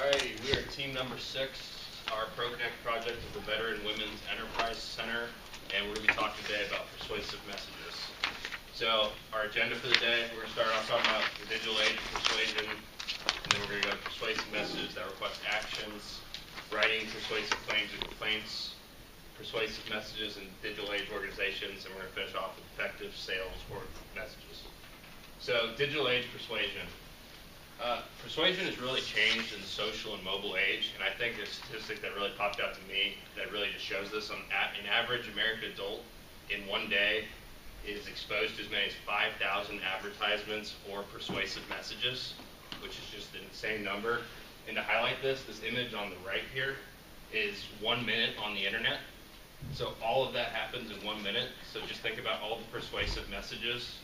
Alrighty, we are team number 6. Our ProConnect project is the Veteran Women's Enterprise Center, and we're going to be talking today about persuasive messages. So, our agenda for the day, we're going to start off talking about the digital age of persuasion, and then we're going to go to persuasive messages that request actions, writing persuasive claims and complaints, persuasive messages in digital age organizations, and we're going to finish off with effective sales or messages. So, digital age persuasion. Persuasion has really changed in the social and mobile age, and I think a statistic that really popped out to me that really just shows this, an average American adult in one day is exposed to as many as 5,000 advertisements or persuasive messages, which is just an insane number. And to highlight this image on the right here is 1 minute on the internet. So all of that happens in 1 minute. So just think about all the persuasive messages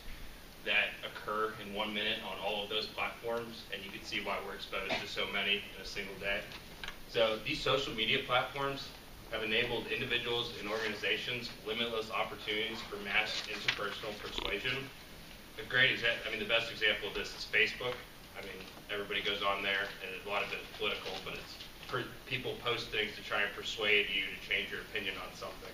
that occur in 1 minute on all of those platforms, and you can see why we're exposed to so many in a single day. So these social media platforms have enabled individuals and organizations limitless opportunities for mass interpersonal persuasion. The best example of this is Facebook. I mean, everybody goes on there, and a lot of it is political, but it's people post things to try and persuade you to change your opinion on something.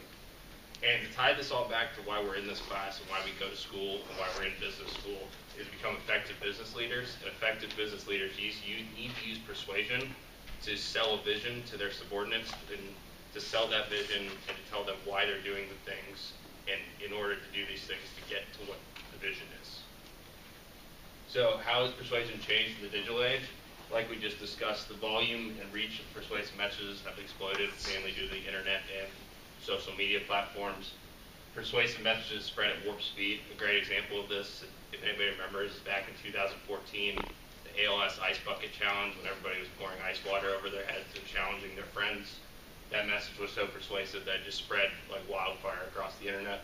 And to tie this all back to why we're in this class and why we go to school and why we're in business school is become effective business leaders. And effective business leaders need to use persuasion to sell a vision to their subordinates and to sell that vision and to tell them why they're doing the things and in order to do these things to get to what the vision is. So how has persuasion changed in the digital age? Like we just discussed, the volume and reach of persuasive messages have exploded mainly due to the internet and social media platforms. Persuasive messages spread at warp speed. A great example of this, if anybody remembers, back in 2014, the ALS Ice Bucket Challenge, when everybody was pouring ice water over their heads and challenging their friends. That message was so persuasive that it just spread like wildfire across the internet.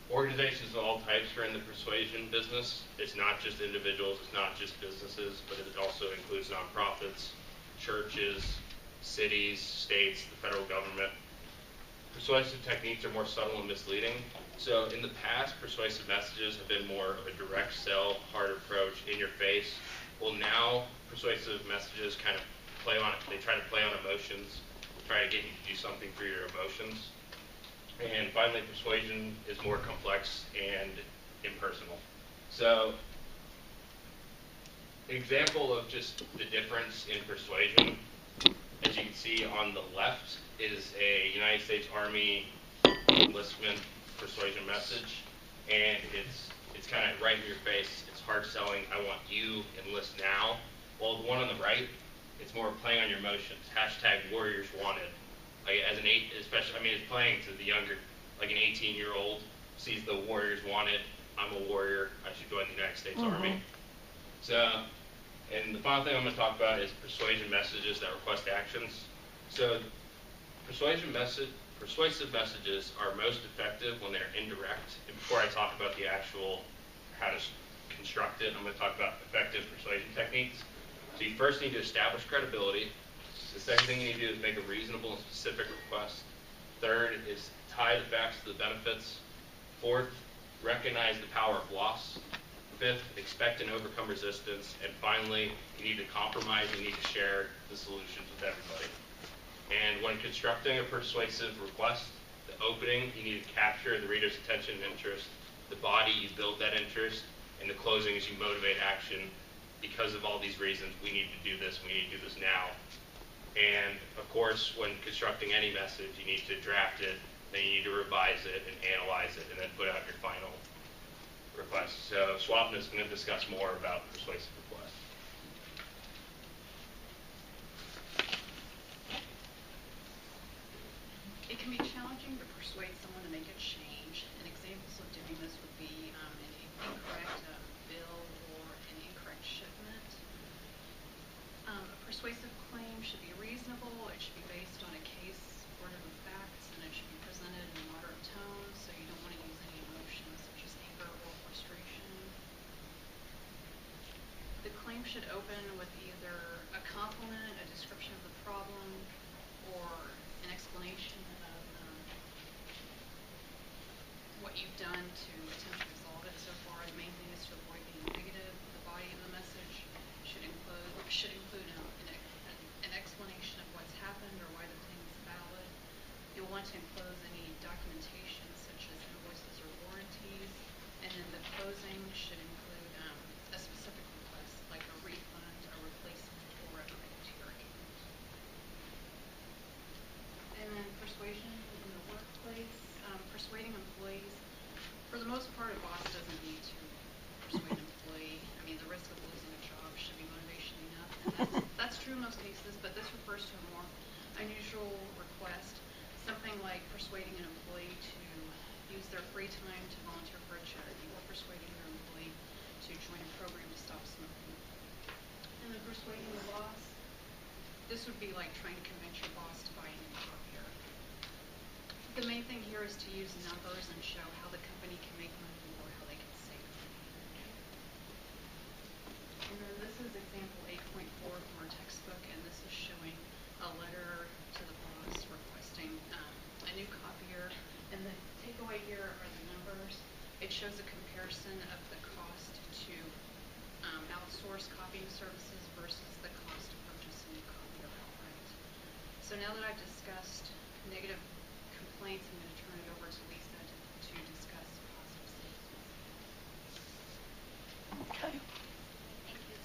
Organizations of all types are in the persuasion business. It's not just individuals, it's not just businesses, but it also includes nonprofits, churches, cities, states, the federal government. Persuasive techniques are more subtle and misleading. So in the past, persuasive messages have been more of a direct sell, hard approach, in your face. Well, now persuasive messages kind of they try to play on emotions, try to get you to do something through your emotions. And finally, persuasion is more complex and impersonal. So, an example of just the difference in persuasion, as you can see on the left, is a United States Army enlistment persuasion message, and it's kind of right in your face. It's hard selling. I want you enlist now. While the one on the right, it's more playing on your emotions. #Warriors wanted. Like it's playing to the younger, like an 18-year-old sees the Warriors wanted. I'm a warrior. I should join the United States Army. So, and the final thing I'm going to talk about is persuasion messages that request actions. So, persuasive messages are most effective when they're indirect. And before I talk about the actual how to construct it, I'm going to talk about effective persuasion techniques. So you first need to establish credibility. The second thing you need to do is make a reasonable and specific request. Third is tie the facts to the benefits. Fourth, recognize the power of loss. Fifth, expect and overcome resistance. And finally, you need to compromise, you need to share the solutions with everybody. And when constructing a persuasive request, the opening, you need to capture the reader's attention and interest. The body, you build that interest. And the closing is you motivate action. Because of all these reasons, we need to do this, we need to do this now. And of course, when constructing any message, you need to draft it, then you need to revise it and analyze it, and then put out your final request. So Swapna is going to discuss more about persuasive requests. It can be challenging to persuade someone to make a change, and examples of doing this would be an incorrect bill or an incorrect shipment. A persuasive claim should be reasonable, it should be based on a case supportive of facts, and it should be presented in a moderate tone, so you don't want to use any emotions such as anger or frustration. The claim should open with either a compliment, a description of the problem, or an explanation of what you've done to attempt to resolve it so far. The main thing is to avoid being negative. The body of the message should include in most cases, but this refers to a more unusual request, something like persuading an employee to use their free time to volunteer for a charity, or persuading your employee to join a program to stop smoking. And then persuading the boss, this would be like trying to convince your boss to buy a new copier. The main thing here is to use numbers and show how the company can make money or how they can save money. And then this is example 8.4 from our textbook, and this is showing a letter to the boss requesting a new copier. And the takeaway here are the numbers. It shows a comparison of the cost to outsource copying services versus the cost to purchase a new copier outright. So now that I've discussed negative complaints, I'm going to turn it over to Lisa to discuss positive sales. Okay. Thank you.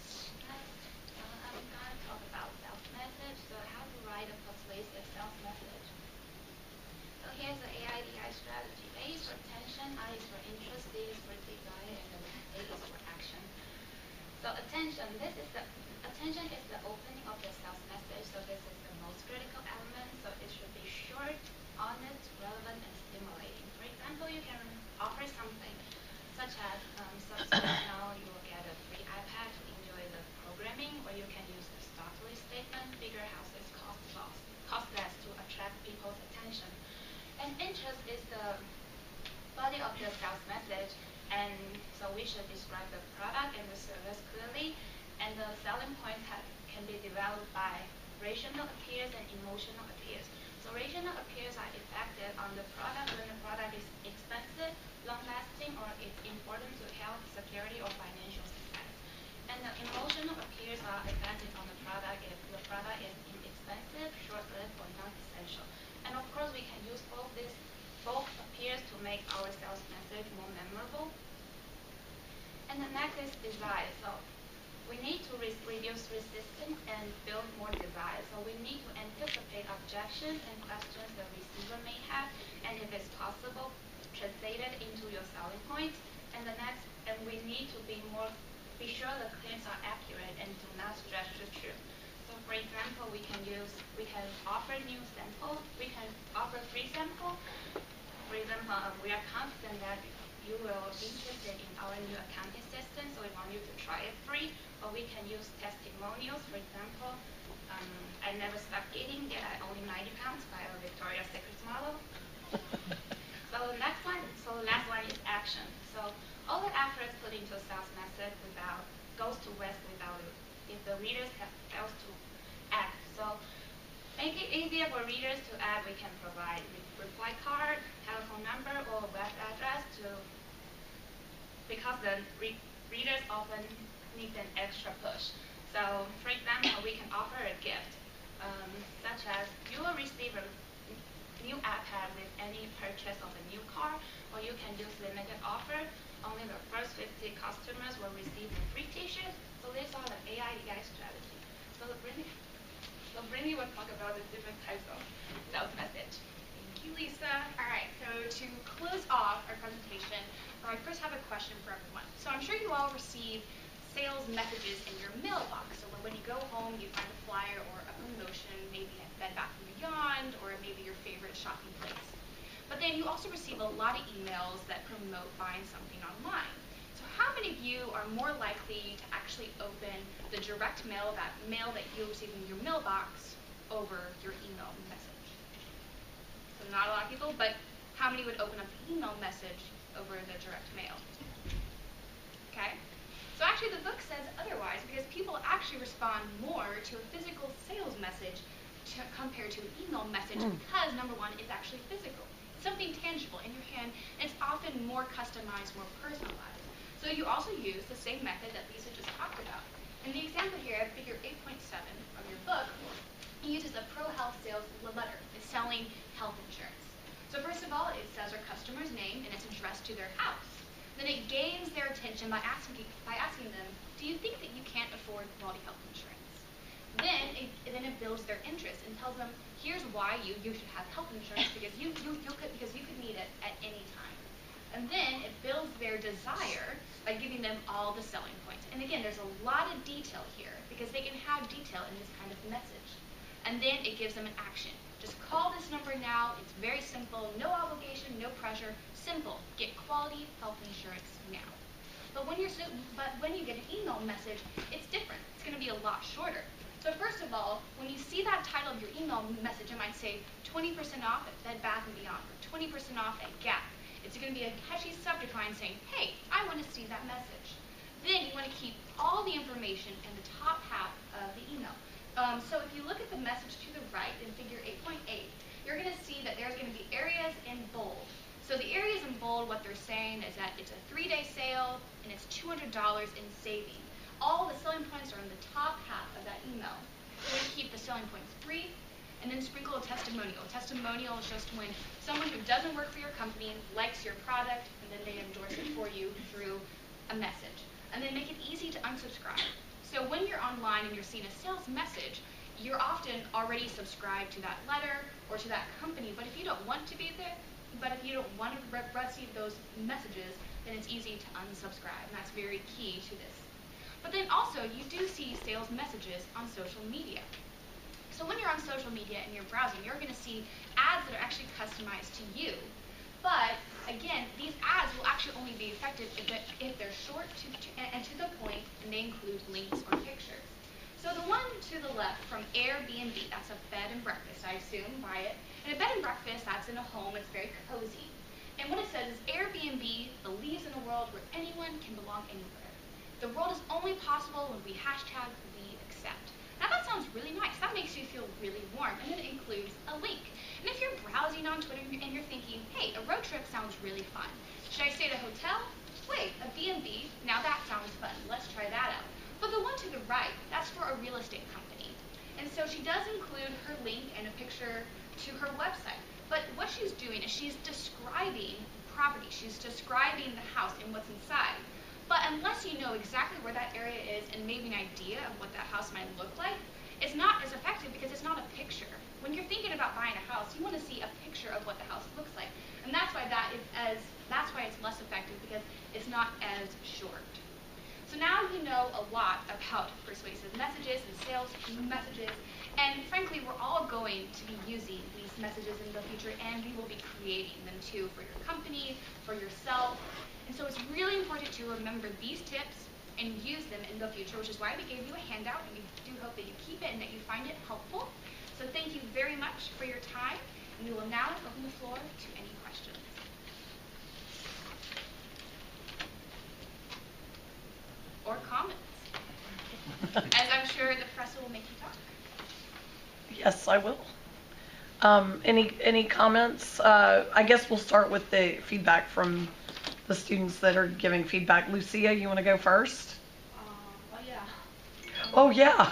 I'm going to talk about sales message. So how to write a persuasive sales message. So here's the AIDI strategy. A is for attention, I is for interest, D is for desire, and then A is for action. So attention is the opening of the sales message. So this is the most critical element. So it should be short, honest, relevant, and stimulating. For example, you can offer something such as subscribe now, you will get a free iPad to enjoy the programming, or you can use the startling statement, bigger houses cost less to attract people's attention. And interest is the body of the sales message, and so we should describe the product and the service clearly, and the selling points can be developed by rational appeals and emotional appeals. So rational appeals are effective on the product when the product is expensive, long-lasting, or it's important to health, security, or financial success. And the emotional appeals are effective on the product if the product is inexpensive, short-lived, or non-essential. And of course, we can use both appeals to make our sales message more memorable. And the next is desire. So we need to reduce resistance and build more desire. So we need to anticipate objections and questions the receiver may have, and if it's possible, translate it into your selling points. And we need to be sure the claims are accurate and do not stretch the truth. So for example, we can offer new sample. We can offer free sample. For example, we are confident that you will be interested in our new accounting system, so we want you to try it free. Or we can use testimonials. For example, I never stopped eating, yet I only 90 pounds by a Victoria's Secret model. So the last one is action. So all the efforts put into a sales message goes to waste without it if the readers fails to act. So make it easier for readers to act. We can provide reply card, telephone number, or web address because the readers often need an extra push. So for example, we can offer a gift such as you will receive a new iPad with any purchase of a new car, or you can use limited offer. Only the first 50 customers will receive a free t-shirt. So these are the AIDI strategy. So Brittany will talk about the different types of sales message. Thank you, Lisa. All right, so to close off our presentation, I first have a question for everyone. So I'm sure you all receive sales messages in your mailbox. So when you go home, you find a flyer or a promotion, maybe at Bed Bath & Beyond, or maybe your favorite shopping place. But then you also receive a lot of emails that promote buying something online. So how many of you are more likely to actually open the direct mail, that you receive in your mailbox, over your email message? So not a lot of people, but how many would open up the email message over the direct mail? Okay? So actually the book says otherwise, because people actually respond more to a physical sales message compared to an email message because, number one, it's actually physical. It's something tangible in your hand, and it's often more customized, more personalized. So you also use the same method that Lisa just talked about. In the example here, figure 8.7 of your book, it uses a pro-health sales letter. It's selling health insurance. So first of all, it says our customer's name, and it's addressed to their house. Then it gains their attention by asking them, do you think that you can't afford quality health insurance? Then it builds their interest and tells them, here's why you should have health insurance, because you could need it at any time. And then it builds their desire by giving them all the selling points. And again, there's a lot of detail here because because they can have detail in this kind of message. And then it gives them an action. Just call this number now. It's very simple, no obligation, no pressure, simple. Get quality health insurance now. But when you get an email message, it's different. It's going to be a lot shorter. So first of all, when you see that title of your email message, it might say 20% off at Bed Bath & Beyond, or 20% off at Gap. It's going to be a catchy subject line saying, hey, I want to see that message. Then you want to keep all the information in the top half of the email. So if you look at the message to the right in figure 8.8, you're going to see that there's going to be areas in bold. So the areas in bold, what they're saying is that it's a 3-day sale and it's $200 in savings. All the selling points are in the top half of that email. You want to keep the selling points brief, and then sprinkle a testimonial. A testimonial is just when someone who doesn't work for your company likes your product, and then they endorse it for you through a message. And then make it easy to unsubscribe. So when you're online and you're seeing a sales message, you're often already subscribed to that letter or to that company, but if you don't want to be there, if you don't want to receive those messages, then it's easy to unsubscribe, and that's very key to this. But then also, you do see sales messages on social media. So when you're on social media and you're browsing, you're going to see ads that are actually customized to you. But again, these ads will actually only be effective if they're short and to the point, and they include links or pictures. So the one to the left from Airbnb, that's a bed and breakfast, I assume, buy it. And a bed and breakfast, that's in a home, it's very cozy. And what it says is Airbnb believes in a world where anyone can belong anywhere. The world is only possible when we hashtag we accept. Now that sounds really nice. That makes you feel really warm. And it includes a link. And if you're browsing on Twitter and you're thinking, hey, a road trip sounds really fun. Should I stay at a hotel? Wait, a B&B? Now that sounds fun. Let's try that out. But the one to the right, that's for a real estate company. And so she does include her link and a picture to her website. But what she's doing is she's describing property. She's describing the house and what's inside. But unless you know exactly where that area is and maybe an idea of what that house might look like, it's not as effective because it's not a picture. When you're thinking about buying a house, you want to see a picture of what the house looks like. And that's why that's why it's less effective, because it's not as short. So now you know a lot about persuasive messages and sales messages, and frankly, we're all going to be using these messages in the future, and we will be creating them too for your company, for yourself. And so it's really important to remember these tips and use them in the future, which is why we gave you a handout, and we do hope that you keep it and that you find it helpful. So thank you very much for your time, and we will now open the floor to any questions. Or comments, as I'm sure the press will make you talk. Yes, I will. Any comments? I guess we'll start with the feedback from the students that are giving feedback. Lucia, you want to go first? Oh, yeah.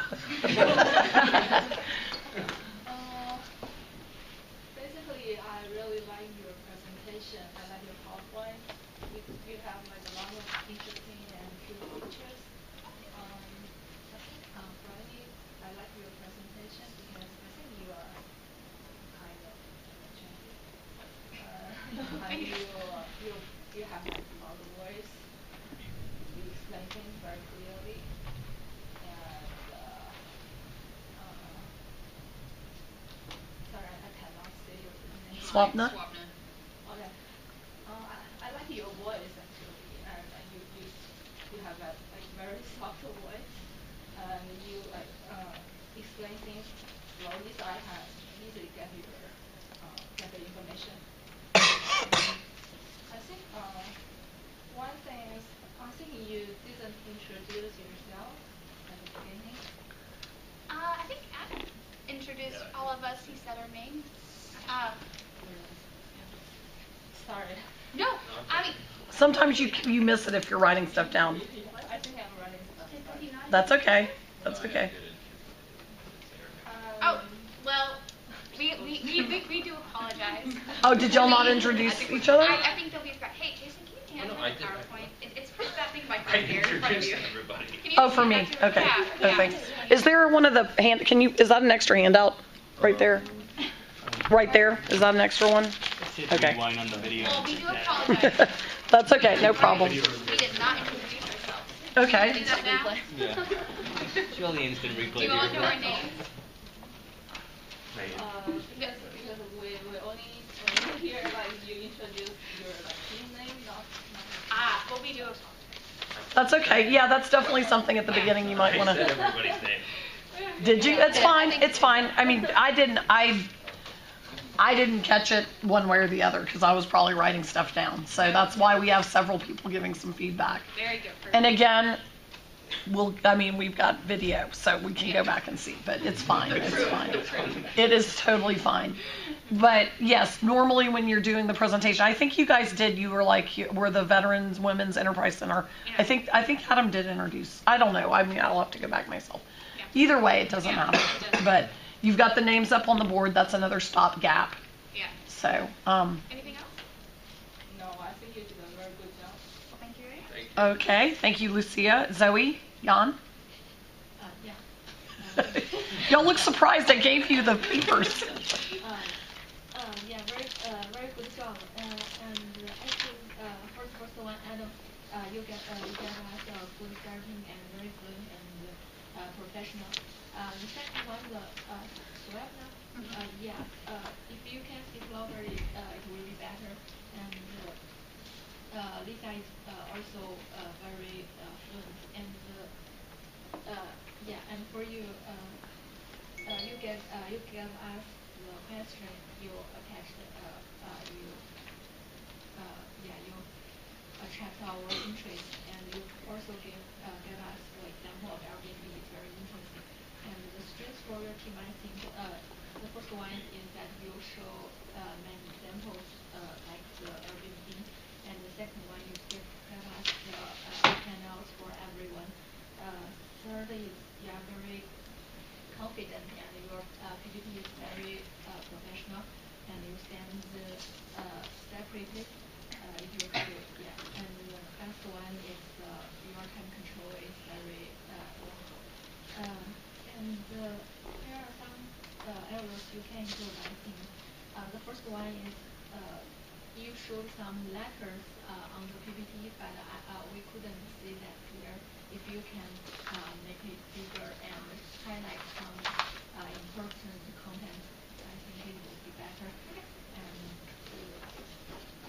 Basically, I really like your presentation. I like your PowerPoint. You have like a lot of interesting and cool pictures. I think Friday, I like your presentation because I think you are kind of trendy. You have like a lot of voice. You explain things very clearly. And sorry, I cannot say your name. Swapna? Okay. I like your voice actually, and you have a like very soft voice, and you like explain things slowly, so I can easily get the information. I think one thing is I think you didn't introduce yourself at the beginning. I think Adam introduced all of us. He said our names. Sorry. No, I mean. Sometimes you miss it if you're writing stuff down. I think I'm running stuff. That's okay. That's okay. Oh, well, we do apologize. Oh, did y'all not introduce each other? I think that we've got. Hey, Jason, can you hand me the PowerPoint? It's put that thing right there in front of you. Everybody. Oh, for me. Okay. Yeah. Okay. Is there one of the is that an extra handout right there? Right there? Is that an extra one? Okay. Rewind on the video. Well, we do apologize. That's okay. No problem. We did not introduce ourselves. Okay. Do that now? Yeah. Show the instant Do replay you all know here. our names? Because we only hear like you introduce your like team name, not. Ah, well, we do. That's okay. Yeah, that's definitely something at the beginning you might I want said to. everybody's name. Did you? It's fine. It's fine. I mean, I didn't catch it one way or the other because I was probably writing stuff down. So that's why we have several people giving some feedback. Very good. And again, we've got video, so we can go back and see, but it's fine. It's fine. It is totally fine. But yes, normally when you're doing the presentation, I think you guys did. You were like, we're the Veterans Women's Enterprise Center. Yeah. I think Adam did introduce. I don't know. I mean, I'll have to go back myself. Yeah. Either way, it doesn't Yeah, matter. it doesn't. But you've got the names up on the board. That's another stopgap. Yeah. So, Anything else? No, I think you did a very good job. Well, thank you. Thank you. okay. Thank you, Lucia. Zoe, Jan. Yeah. Y'all look surprised I gave you the papers. Yeah, very good job. And I think for the first one, Adam, you get us a good starting and very good and professional. The second one, the Swagna, yeah, if you can speak louder, it will be better. And Lisa is also very fluent. And yeah, and for you, you give us the question you attached, you attract our interest, and you also give us the example of Airbnb. It's very interesting. And the strengths for your team, I think, the first one is that you show many examples like the Airbnb, and the second one you give us the handouts for everyone. Third is you are very confident and your PPT is very professional and you stand separately if you could, yeah. And the last one is your time control is very wonderful. And there are some errors you can improve, I think. The first one is you showed some letters on the PPT, but we couldn't see that clear. If you can make it bigger and highlight some important content, I think it would be better. And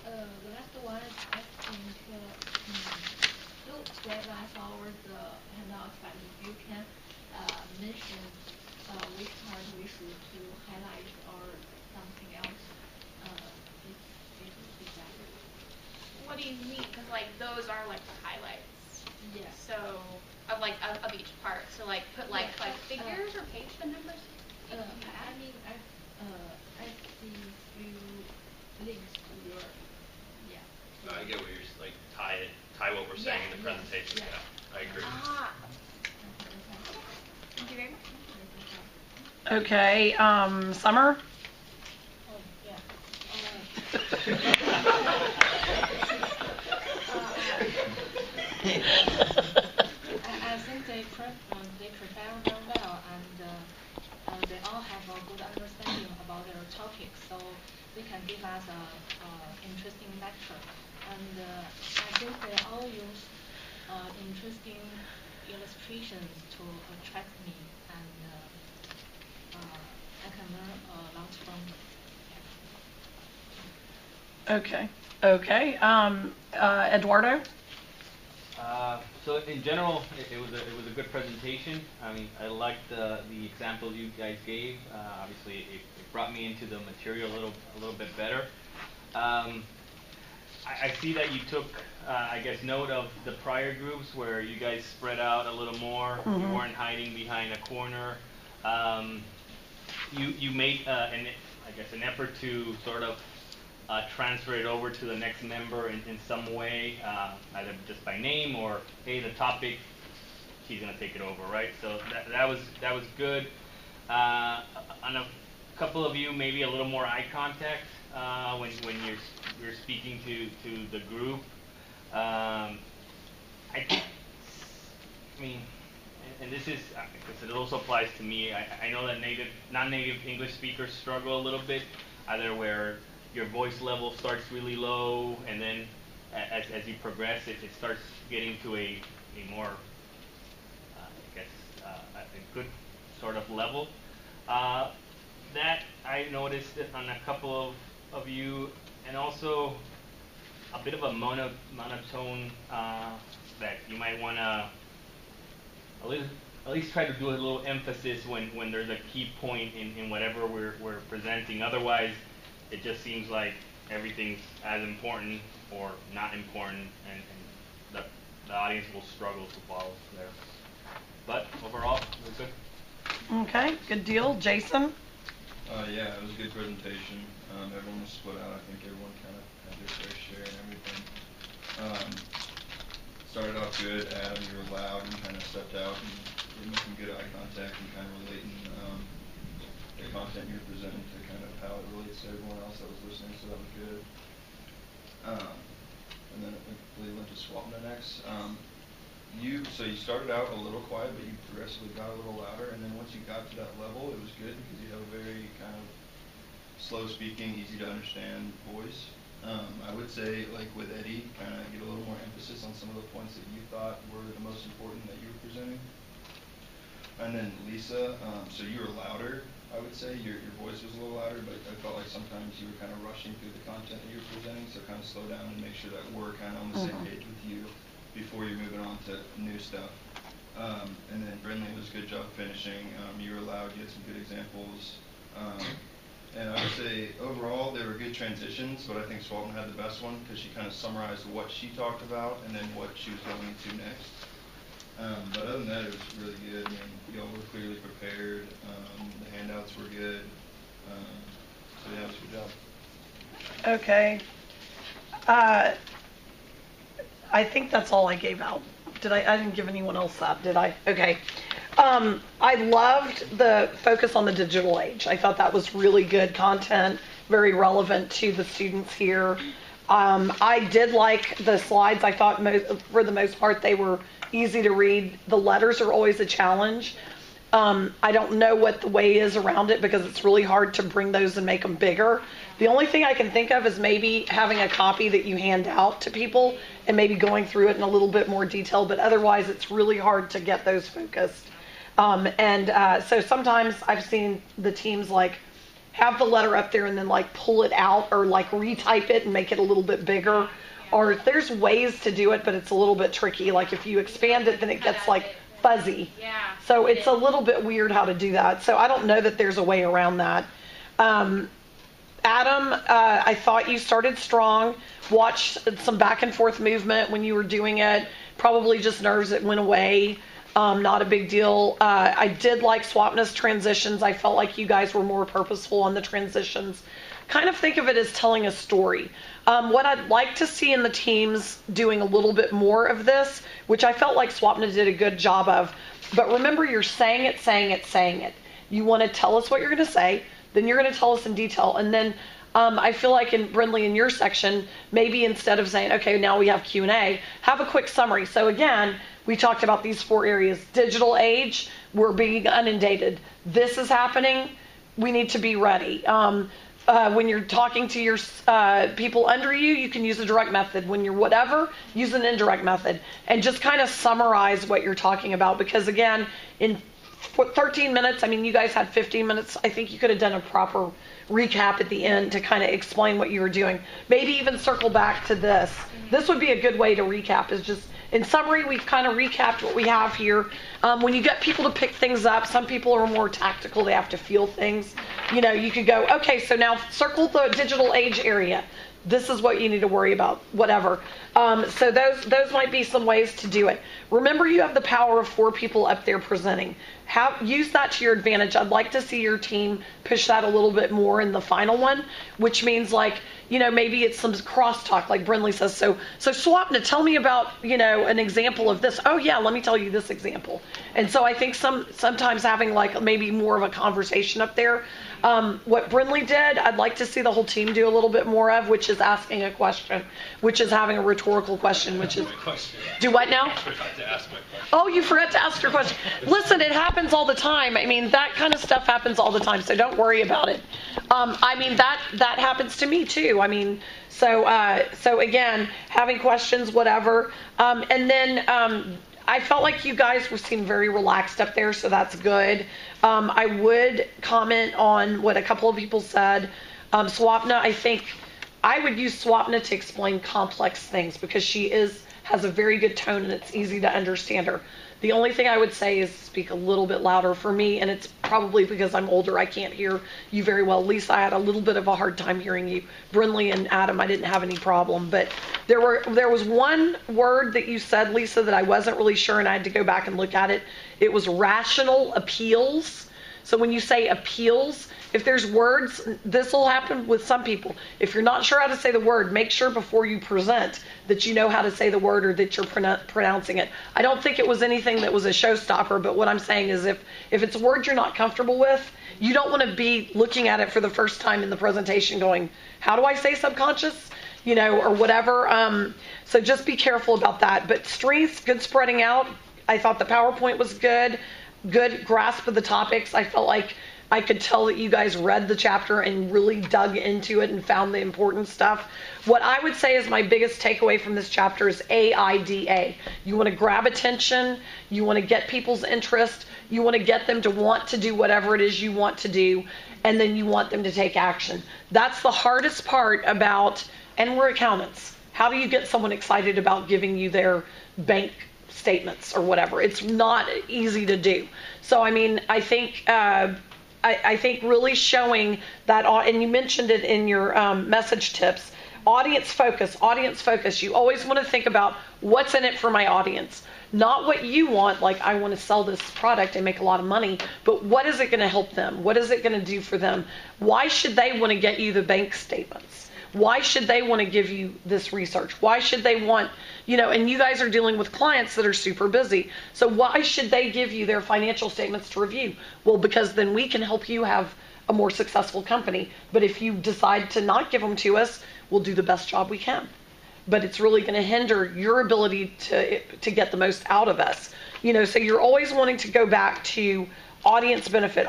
the last one, I think you spread us over the handouts, but if you can mention which part we should to highlight or something else, it would be better. What do you mean? Because like those are like the highlights. Yeah. So of each part. So like put like figures or page the numbers. I mean, I see few links to your, yeah. I get what you're like tie what we're saying in the presentation. Yeah. Yeah, I agree. Ah. Thank you very much. Okay, Summer. Oh, yeah. I think they prepare very well, and they all have a good understanding about their topic, so they can give us a interesting lecture. And I think they all use interesting illustrations to attract me, and I can learn a lot from them. Okay. Okay. Eduardo. So in general, it was a good presentation. I mean, I liked the examples you guys gave. Obviously, it brought me into the material a little bit better. I see that you took, I guess, note of the prior groups where you guys spread out a little more. Mm-hmm. You weren't hiding behind a corner. You made an effort to sort of transfer it over to the next member in some way, either just by name or, hey, the topic, she's gonna take it over, right? So that was good. On a couple of you, maybe a little more eye contact when you're speaking to the group. I mean, and this is because it also applies to me. I know that non-native English speakers struggle a little bit, either where your voice level starts really low, and then as you progress, it starts getting to a more, good sort of level. That I noticed it on a couple of you, and also a bit of a monotone that you might want to at least try to do a little emphasis when there's a key point in whatever we're presenting. Otherwise, it just seems like everything's as important or not important, and the audience will struggle to follow there. But overall, it was good. Okay, good deal. Jason? Yeah, it was a good presentation. Everyone was split out. I think everyone kind of had their fair share and everything. Started off good. Adam, you were loud and kind of stepped out and you're making good eye contact and kind of relating the content you were presenting to kind of how it relates to everyone else that was listening, so that was good. And then I believe went to Swapna next. So you started out a little quiet, but you progressively got a little louder, and then once you got to that level, it was good because you have a very kind of slow speaking, easy to understand voice. I would say, like with Eddie, kind of get a little more emphasis on some of the points that you thought were the most important that you were presenting. And then Lisa, so you were louder, I would say. Your voice was a little louder, but I felt like sometimes you were kind of rushing through the content that you were presenting, so kind of slow down and make sure that we're kind of on the same page with you before you're moving on to new stuff. And then Brindley was a good job finishing. You were loud, you had some good examples. And I would say overall they were good transitions, but I think Swalton had the best one because she kind of summarized what she talked about and then what she was going into next. But other than that, it was really good. I mean, y'all were clearly prepared. The handouts were good. So yeah, it was a good job. Okay. I think that's all I gave out. I didn't give anyone else that, did I? Okay. I loved the focus on the digital age. I thought that was really good content, very relevant to the students here. I did like the slides. I thought for the most part they were easy to read. The letters are always a challenge. I don't know what the way is around it because it's really hard to bring those and make them bigger. The only thing I can think of is maybe having a copy that you hand out to people and maybe going through it in a little bit more detail, but otherwise it's really hard to get those focused. So sometimes I've seen the teams like have the letter up there and then like pull it out or like retype it and make it a little bit bigger. Or there's ways to do it, but it's a little bit tricky. Like if you expand it, then it gets like fuzzy. Yeah. So it's a little bit weird how to do that. So I don't know that there's a way around that. Adam, I thought you started strong. Watched some back and forth movement when you were doing it. Probably just nerves that went away. Not a big deal. I did like Swapna's transitions. I felt like you guys were more purposeful on the transitions. Kind of think of it as telling a story. What I'd like to see in the teams doing a little bit more of this, which I felt like Swapna did a good job of, but remember you're saying it. You want to tell us what you're going to say, then you're going to tell us in detail, and then I feel like in Brindley, in your section, maybe instead of saying, okay, now we have Q&A, have a quick summary. So again, we talked about these 4 areas. Digital age, we're being inundated. This is happening. We need to be ready. When you're talking to your people under you, you can use a direct method. When you're whatever, use an indirect method. And just kind of summarize what you're talking about. Because again, in 13 minutes, I mean, you guys had 15 minutes. I think you could have done a proper recap at the end to kind of explain what you were doing. Maybe even circle back to this. This would be a good way to recap, is just, in summary, we've kind of recapped what we have here. When you get people to pick things up, some people are more tactical. They have to feel things. You know, you could go, okay, so now circle the digital age area. This is what you need to worry about, whatever. So those might be some ways to do it. Remember, you have the power of 4 people up there presenting. Use that to your advantage. I'd like to see your team push that a little bit more in the final one, which means like, you know, maybe it's some crosstalk, like Brindley says. So Swapna, tell me about, you know, an example of this. Oh yeah, let me tell you this example. And so I think sometimes having like maybe more of a conversation up there. What Brindley did, I'd like to see the whole team do a little bit more of, which is asking a question, which is having a rhetorical question, which is, do what now? I forgot to ask my question. Oh, you forgot to ask your question. Listen, it happens all the time. I mean, that kind of stuff happens all the time, so don't worry about it. I mean, that happens to me too. I mean, so again, having questions, whatever. And then I felt like you guys were seemed very relaxed up there, so that's good. I would comment on what a couple of people said. Swapna, I think I would use Swapna to explain complex things because she has a very good tone and it's easy to understand her. The only thing I would say is speak a little bit louder for me, and it's probably because I'm older. I can't hear you very well. Lisa, I had a little bit of a hard time hearing you. Brinley and Adam, I didn't have any problem. But there was one word that you said, Lisa, that I wasn't really sure, and I had to go back and look at it. It was rational appeals. So when you say appeals, if there's words, this will happen with some people. If you're not sure how to say the word, make sure before you present that you know how to say the word or that you're pronouncing it. I don't think it was anything that was a showstopper, but what I'm saying is if it's a word you're not comfortable with, you don't want to be looking at it for the first time in the presentation going, how do I say subconscious? Or whatever. So just be careful about that. But strengths, good spreading out. I thought the PowerPoint was good. Good grasp of the topics. I felt like I could tell that you guys read the chapter and really dug into it and found the important stuff. What I would say is my biggest takeaway from this chapter is AIDA. You want to grab attention. You want to get people's interest. You want to get them to want to do whatever it is you want to do. And then you want them to take action. That's the hardest part about, and we're accountants. How do you get someone excited about giving you their bank statements or whatever? It's not easy to do. So, I think I think really showing that, and you mentioned it in your message tips, audience focus. You always want to think about what's in it for my audience. Not what you want, like I want to sell this product and make a lot of money, but what is it going to help them? What is it going to do for them? Why should they want to get you the bank statements? Why should they want to give you this research? Why should they want, and you guys are dealing with clients that are super busy. So why should they give you their financial statements to review? Well, because then we can help you have a more successful company. But if you decide to not give them to us, we'll do the best job we can. But it's really going to hinder your ability to get the most out of us. So you're always wanting to go back to audience benefit.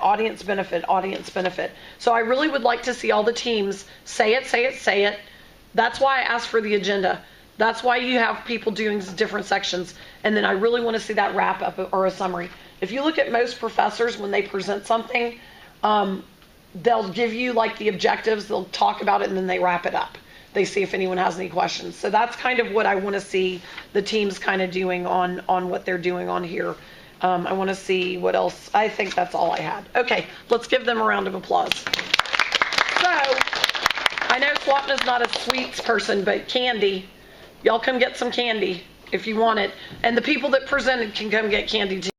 So I really would like to see all the teams say it. That's why I asked for the agenda. That's why you have people doing different sections. And then I really want to see that wrap up or a summary. If you look at most professors, when they present something, they'll give you like the objectives, they'll talk about it, and then they wrap it up. They see if anyone has any questions. So that's kind of what I want to see the teams kind of doing on what they're doing on here. I want to see what else. I think that's all I had. Okay, let's give them a round of applause. So, I know Swapna's not a sweets person, but candy. Y'all come get some candy if you want it. And the people that presented can come get candy too.